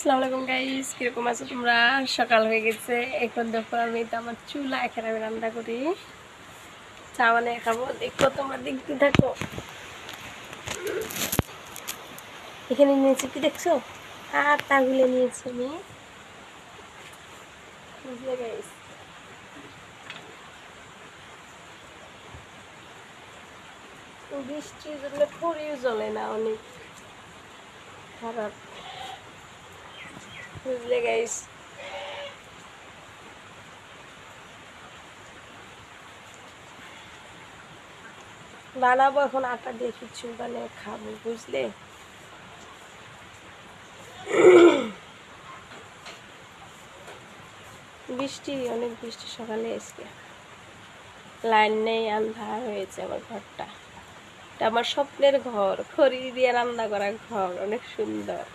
আসসালামু আলাইকুম গাইস, কিরকম আছো তোমরা? সকাল হয়ে গেছে। এখন দেখো আমি তো আমার চুলা এখানে আমি রান্না করি, চা বানিয়ে খাবো। দেখো তোমরা দেখতে থাকো। এখানে নিয়েছি, কি দেখছো? আটাগুলো নিয়েছি আমি, বুঝলে গাইস? বৃষ্টির জন্য খড়িও জ্বলে না, অনেক খারাপ, বুঝলে গাইস? বানাবো এখন আটা দিয়ে কিছু বানিয়ে খাবো, বুঝলে? বৃষ্টি, অনেক বৃষ্টি সকালে আজকে। লাইন নেই, আন্ধার হয়েছে আমার ঘরটা। এটা আমার স্বপ্নের ঘর, খড়ি দিয়ে রান্না করা ঘর, অনেক সুন্দর।